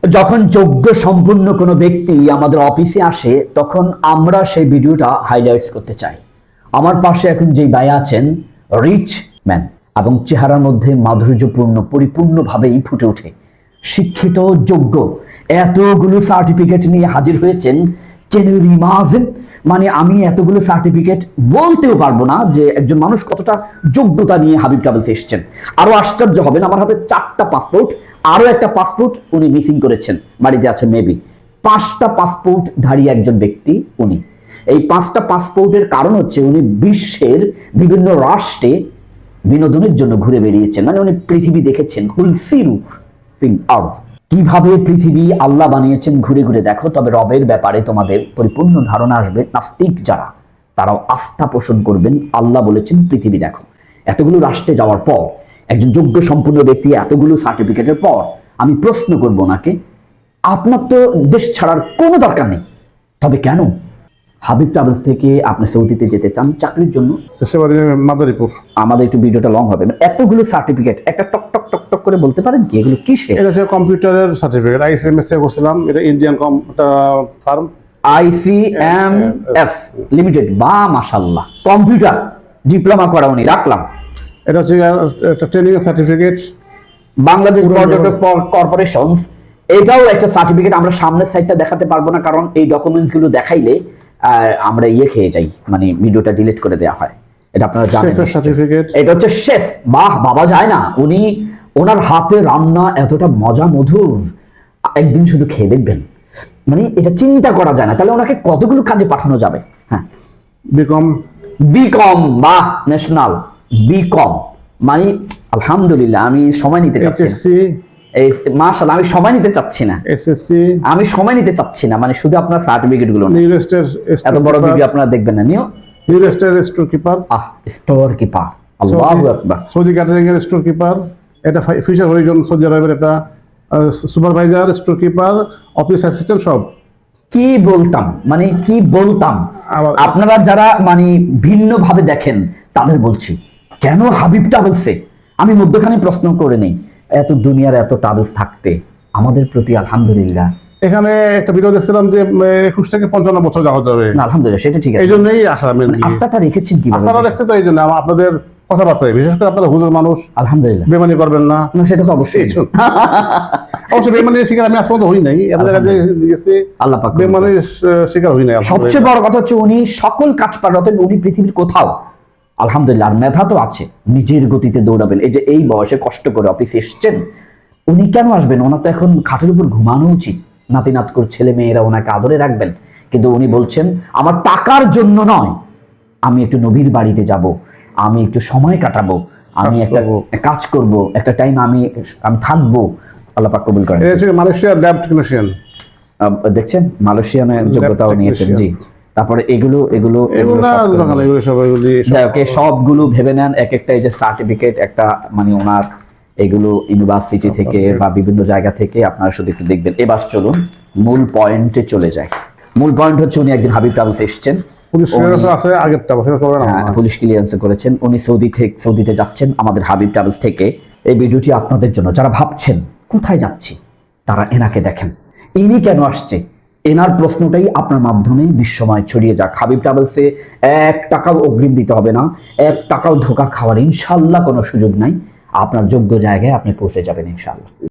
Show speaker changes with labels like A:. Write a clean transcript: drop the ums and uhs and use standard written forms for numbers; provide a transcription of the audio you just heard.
A: যখন যোগ্য সম্পূর্ণ কোনো ব্যক্তি আমাদের অফিসে আসে তখন আমরা সেই ভিডিওটা হাইলাইটস করতে চাই। আমার পাশে এখন যেই ভাই আছেন রিচ ম্যান এবং চেহারার মধ্যে মাধুর্যপূর্ণ পরিপূর্ণভাবেই ফুটে ওঠে, শিক্ষিত, যোগ্য, এতগুলো সার্টিফিকেট নিয়ে হাজির হয়েছেন। Can you imagine? মানে আমি এতগুলো সার্টিফিকেট বলতেও পারবো না যে একজন মানুষ কতটা যোগ্যতা নিয়ে হাবিব ট্রাভেলস এসেছেন। আরো আশ্চর্য হবেন, আমার হাতে 4টা পাসপোর্ট, আরো একটা পাসপোর্ট উনি মিসিং করেছেন, বাড়িতে আছে মেবি। 5টা পাসপোর্ট ধারী একজন ব্যক্তি উনি। এই 5টা পাসপোর্টের কারণ হচ্ছে উনি বিশ্বের বিভিন্ন রাষ্ট্রে বিনোদনের জন্য ঘুরে বেরিয়েছেন। মানে উনি পৃথিবী দেখেছেন, হুলসিরু ফিল আরদ, কিভাবে পৃথিবী আল্লাহ বানিয়েছেন ঘুরে ঘুরে দেখো, তবে রবের ব্যাপারে তোমাদের পরিপূর্ণ ধারণা আসবে। নাস্তিক যারা, তারাও আস্থা পোষণ করবেন, আল্লাহ বলেছেন পৃথিবী দেখো। এতগুলো রাষ্ট্রে যাওয়ার পর একজন যোগ্য সম্পূর্ণ ব্যক্তি এতগুলো সার্টিফিকেটের পর আমি প্রশ্ন করব ওনাকে, আপনার তো দেশ ছাড়ার কোনো দরকার নেই, তবে কেন হাবিব ট্রাভেলস থেকে আপনি সৌদিতে যেতে চান চাকরির জন্য?
B: মাদারীপুর।
A: আমাদের একটু ভিডিওটা লং হবে। এতগুলো সার্টিফিকেট একটা টক টক টক টক করে বলতে পারেন কি এগুলো কিসের?
B: এটা হচ্ছে কম্পিউটারের সার্টিফিকেট, আইসিএমএস থেকে করছিলাম। এটা ইন্ডিয়ান ফার্ম,
A: ICMS লিমিটেড। বা মাশাআল্লাহ, কম্পিউটার ডিপ্লোমা করা উনি, রাখলাম।
B: এটা হচ্ছে একটা ট্রেনিং সার্টিফিকেট,
A: বাংলাদেশ পর্যটক কর্পোরেশন, এটাও একটা সার্টিফিকেট। আমরা সামনের সাইডটা দেখাতে পারবো না, কারণ এই ডকুমেন্টস গুলো দেখাইলে আমরা খেয়ে যাই, মানে ভিডিওটা ডিলিট করে দেওয়া হয়। এটা আপনারা জানেন।
B: সার্টিফিকেট,
A: এটা হচ্ছে শেফ। বাহ, বাবা যায় না, উনি ওনার হাতে রান্না এতটা মজা মধুর, একদিন শুধু খেয়ে দেখবেন, মানে এটা চিন্তা করা যায় না। তাহলে ওনাকে কতগুলো কাজে পাঠানো যাবে। হ্যাঁ, বিকম, বাহ, ন্যাশনাল বিকম, মানে আলহামদুলিল্লাহ। আমি সময় নিতে চাচ্ছি এই মাশাআল্লাহ, আমি সময় নিতে চাচ্ছি না, আমি সময় নিতে চাচ্ছি না, মানে শুধু আপনার সার্টিফিকেট গুলো না। এত বড় ভিডিও আপনারা দেখবেন না।
B: স্টোর কিপার,
A: স্টোর কিপার, আল্লাহু আকবার।
B: সৌদি ক্যাটারিং এর স্টোর কিপার। এটা ফিশার হরিজন সৌদি আরবের একটা supervisor, store keeper, office assistant, সব।
A: কি বলতাম, মানে কি বলতাম। আপনারা যারা মানে ভিন্ন ভাবে দেখেন তাদের বলছি, কেন হাবিব ট্রাভেলসে? আমি মধ্যখানে প্রশ্ন করে নেই, এত দুনিয়ার এত ট্রাভেলস থাকতে আমাদের প্রতি আলহামদুলিল্লাহ।
B: এখানে একটা ভিডিও দেখছিলাম যে 21 থেকে 55 বছর যাওয়া যাবে।
A: না আলহামদুলিল্লাহ, সেটা ঠিক আছে।
B: এই জন্যই আশা,
A: আস্থাটা রেখেছেন কিভাবে?
B: আস্থাটা রাখছে তো এই জন্য আপনাদের কথাবার্তায়, বিশেষ করে আপনারা হুজুর মানুষ,
A: আলহামদুলিল্লাহ
B: বেমানি করবেন না।
A: সেটা তো অবশ্যই।
B: অবশ্যই বেমানির শিকার আমি আজ পর্যন্ত হই নাই,
A: আল্লাহ পাক
B: বেমানির শিকার হই নাই।
A: সবচেয়ে বড় কথা হচ্ছে উনি সকল কাজ পারতেন, উনি পৃথিবীর কোথাও আলহামদুলিল্লাহ। আর মেধা তো আছে, নিজের গতিতে দৌড়াবেন। এই যে এই বয়সে কষ্ট করে অফিসে এসছেন, উনি কেন আসবেন? ওনার তো এখন খাটের উপর ঘুমানো উচিত, নাতি নাতকুর ছেলে মেয়েরা ওনাকে আদরে রাখবেন। কিন্তু উনি বলছেন আমার টাকার জন্য নয়, আমি একটু নবীর বাড়িতে যাব, আমি একটু সময় কাটাবো, আমি একটা কাজ করব, একটা টাইম আমি থাকবো। আল্লাহ পাক কবুল করেন।
B: মালয়েশিয়ার ল্যাব টেকনিশিয়ান
A: দেখছেন, মালয়েশিয়ানের যোগ্যতাও নিয়েছেন। জি, তারপরে এগুলো সবগুলো ভেবে নেন এক একটা। এই যে সার্টিফিকেট একটা, মানে ওনার এগুলো ইউনিভার্সিটি থেকে বা বিভিন্ন জায়গা থেকে, আপনারা শুধু একটু দেখবেন। এবার চলুন মূল পয়েন্টে চলে যায়। মূল পয়েন্ট হচ্ছে উনি একদিন হাবিব ট্রাভেলস এসেছেন, পুলিশ ক্লিয়ারেন্স করেছেন, উনি সৌদিতে যাচ্ছেন আমাদের হাবিব ট্রাভেলস থেকে। এই ভিডিওটি আপনাদের জন্য, যারা ভাবছেন কোথায় যাচ্ছি, তারা এনাকে দেখেন। ইনি কেন আসছে, এনার প্রশ্নটাই আপনার মাধ্যমে বিশ্বময় ছড়িয়ে যাক। হাবিব ট্রাভেলসে 1 টাকাও অগ্রিম দিতে হবে না, 1 টাকাও ধোঁকা খাওয়ার ইনশাল্লাহ কোনো সুযোগ নাই। আপনার যোগ্য জায়গায় আপনি পৌঁছে যাবেন ইনশাল্লাহ।